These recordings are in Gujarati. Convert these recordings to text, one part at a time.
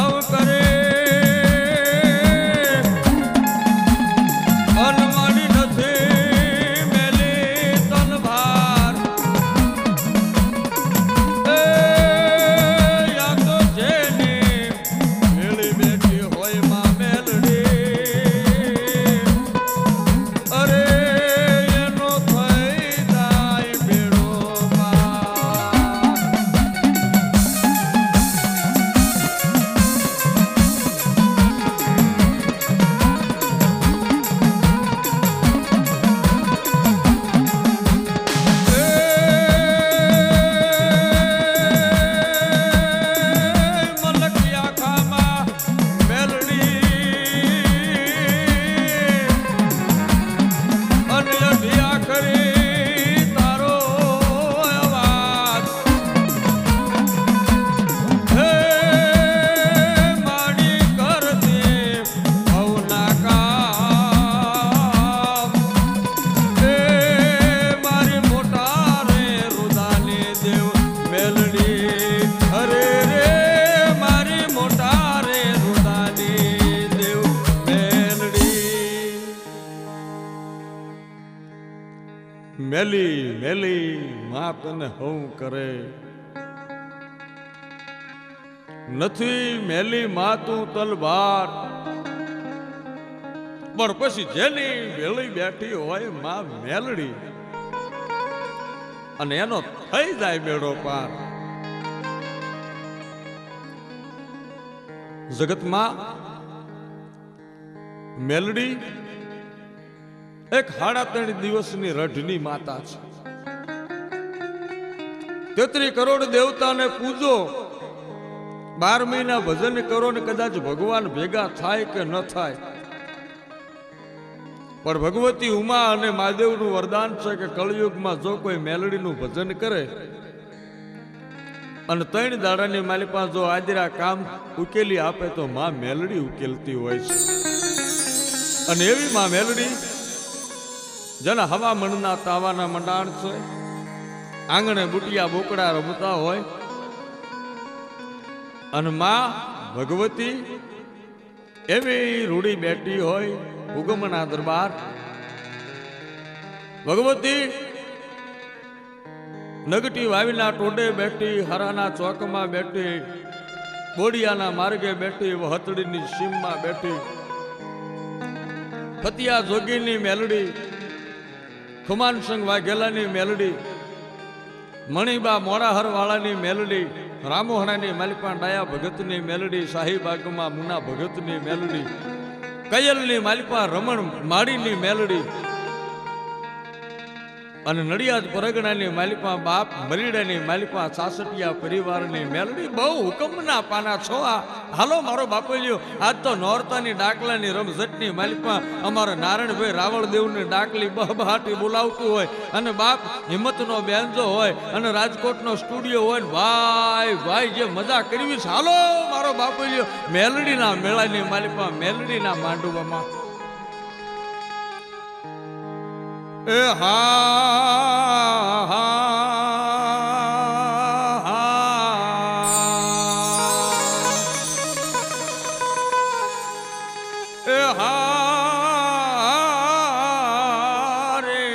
હવ કરે અનમાની નથી મેલી તલવાર યા તો જેની મેળી બેઠી હોય માં મેલડી અરે એનો થઈ જાય બેડો મેલી મેલી માં તને હવું કરે નથી મેલી માં તું તલવાર પણ પછી જેની વેળી બેઠી હોય માં મેલડી અને એનો થઈ જાય બેડો પાર જગતમાં મેલડી એક 3.5 દિવસની રઢની માતા છે 33 કરોડ દેવતાને પૂજો 12 મહિના ભજન કરો ને કદાચ ભગવાન ભેગા થાય કે ન થાય પણ ભગવતી ઉમા અને મહાદેવનું વરદાન છે કે કળયુગમાં જો કોઈ મેલડીનું ભજન કરે અને 3 દાડાની માલિપા જો આદરા કામ ઉકેલી આપે તો માં મેલડી ઉકેલતી હોય છે અને એવી માં મેલડી જેના હવામણના તાવાના મંડાણ છે આંગણે બુટિયા બોકડા રમતા હોય અને માં ભગવતી એવી રૂડી બેઠી હોય ઉગમના દરબાર ભગવતી નગટી વાવીના ટોડે બેઠી હરાના ચોકમાં બેઠી બોડિયાના માર્ગે બેઠી વહતડીની સીમમાં બેઠી ફતિયા જોગીની મેલડી ખુમાનસંગ વાઘેલાની મેલડી મણિબા મોરાહર વાળાની મેલડી રામોહણાની માલિપા ડાયા ભગતની મેલડી શાહીબાગમાં મુના ભગતની મેલડી કયલની માલિપા રમણ માળીની મેલડી અને નડિયાદ પરગણાની માલિપા બાપ મરીડાની માલિપા સાસટિયા પરિવારની મેલડી બહુ હુકમના પાના છો હાલો મારો બાપલિયો આજ તો નોરતાની ડાકલાની રમઝટની માલિપા અમારા નારાયણભાઈ રાવળદેવની ડાકલી બહબહાટી બોલાવતું હોય અને બાપ હિંમતનો બેન્જો હોય અને રાજકોટનો સ્ટુડિયો હોય ભાઈ ભાઈ જે મજા કરવી છે હાલો મારો બાપલિયો મેલડીના મેળાની માલિપા મેલડીના માંડવામાં એ હા એ હા રે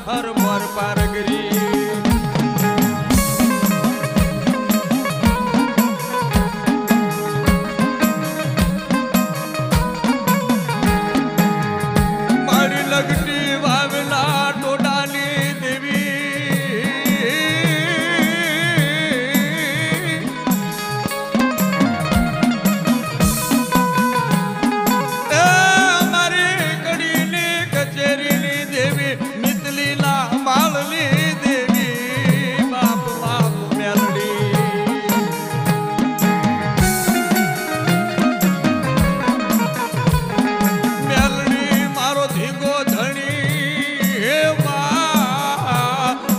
હર મોર પારગરી મારી લગટી વાવેલા ટોડાની દેવી મારી કડીની કચેરીની દેવી મિતલીના માળની દેવી બાપ બાપ મેલડી મેલડી મારો ધીંગો ધણી હે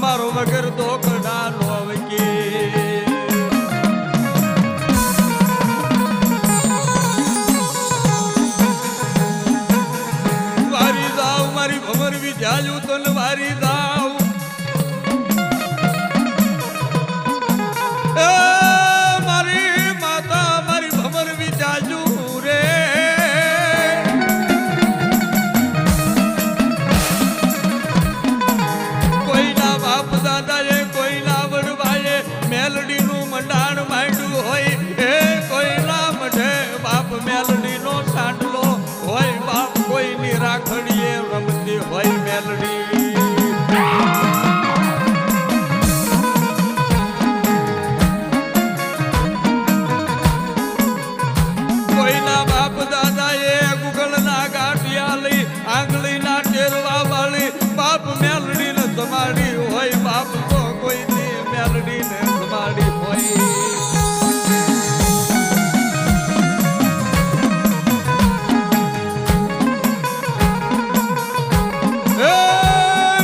મારો વગર દોકડા નો વકી વારી જાવ મારી ભમર વિચાર્યું તો ને વારી જાવ એ મારી માતા મારી ભમર વિચાર્યું રે કોઈના બાપ દાદાએ કોઈના વડવાએ મેલડીનું મંડાણ માંડ્યું હોય એ કોઈના મઢે બાપ મેલડીનો સાંડલો હોય બાપ કોઈની રાખડીએ રમતી હોય મેલડી કોઈના બાપ દાદાએ ગુગળના ગાંઠિયા લઈ આંગળીના ટેરવા વાળી બાપ મેલડીને સમાડી હોય બાપ તો કોઈની મેલડીને સમાડી હોય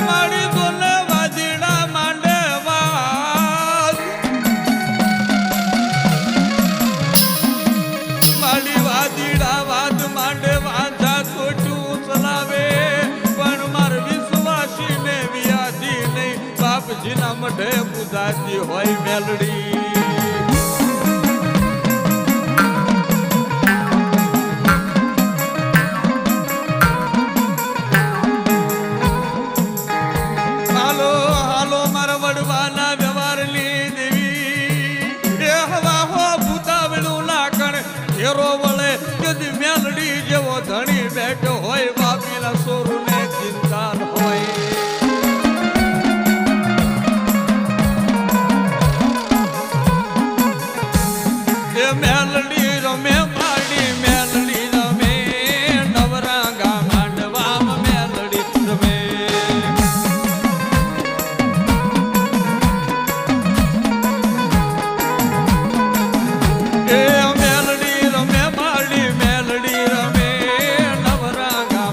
મારી દોને વાજીડા માંડે વાત મારી વાજીડા વાત માંડે વાંધા ખોટું ચલાવે પણ માર વિશ્વાસી ને વ્યાજી નહીં બાપજીના મઢે પૂજાતી હોય મેલડી હાલો હાલો મારા વડવાના વ્યવહારની દેવી એ હવા હો ભૂતાવળું લાકણ ઘેરો વળે કદી મેલડી જેવો ધણી બેઠો હોય બાપીના સોરુને ચિંતા ન હોય એ મેલડી રમે માડી મેલડી રમે નવરાંગા માંડવામાં મેલડી રમે એ મેલડી રમે માડી મેલડી રમે નવરાંગા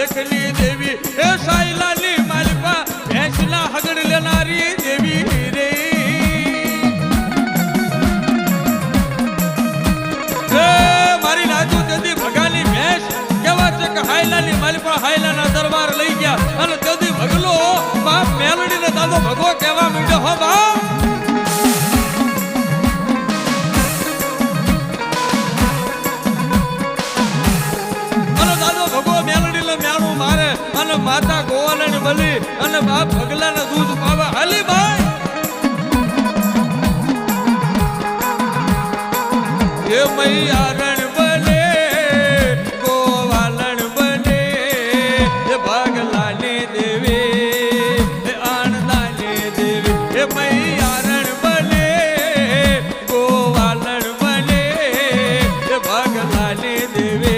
देखली देवी हे साईलाली मालिपा भैंसना हगड़ लेनारी देवी रे मारी नाजू तेदी भगानी भैंस केवा છે કે હાઈલાની માલિપા હાઈલાના દરબાર લઈ ગયા અને તેદી ભગલો બાપ મેલડીને દાદો ભગવો કેવા માંડ્યો હો બાપ મેળું મારે અને માતા ગોવાલાને બલી અને બાપ ભગલાને દૂધ પાવા હાલી ભાઈ એ મૈયા રણ બને ગોવાલણ બને એ ભગલાની દેવી એ આણંદાની દેવી એ મૈયા રણ બને ગોવાલણ બને એ ભગલાની દેવી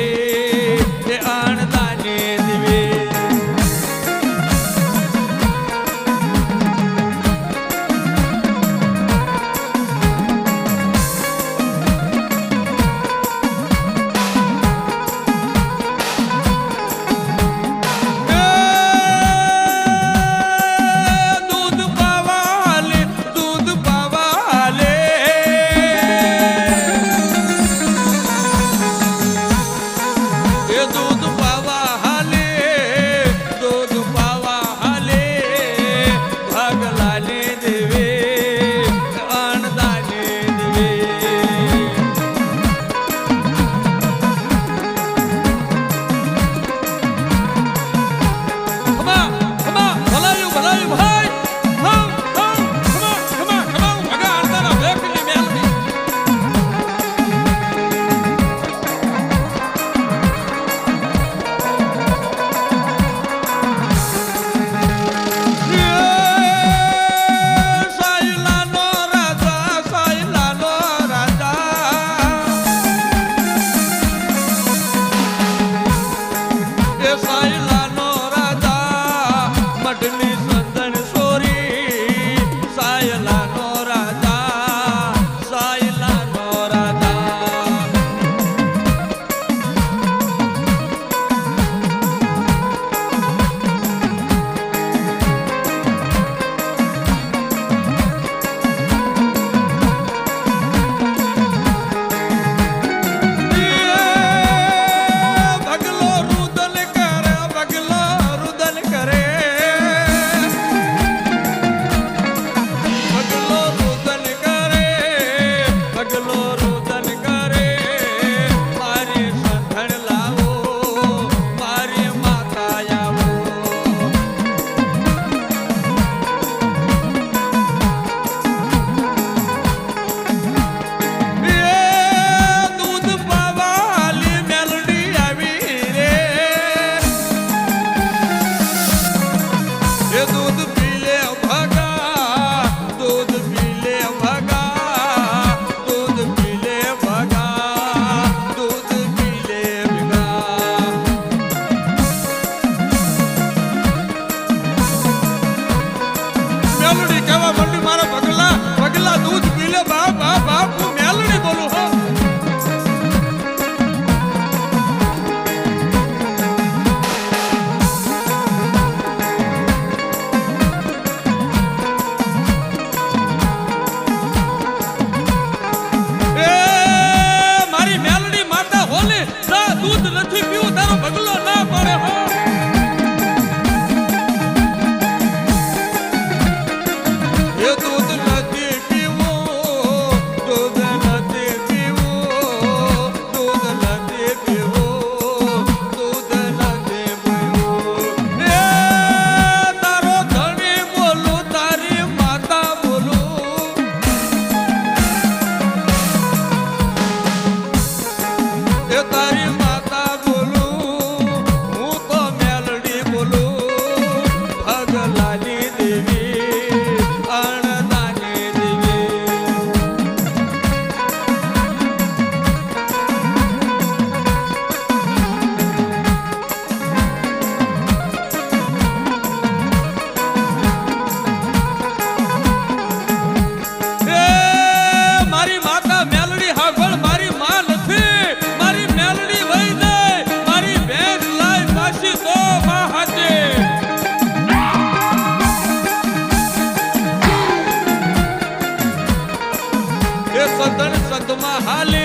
એ સંતણ સંતમાં હાલે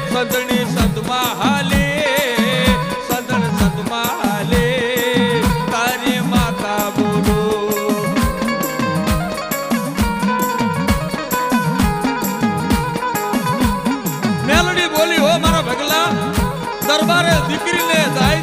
સંતણી સંતમાં હાલે સંતણ સંતમાં હાલે તારી માતા બોલો મેલડી બોલી હો મારા ભગલા દરબારે દીકરીને જાય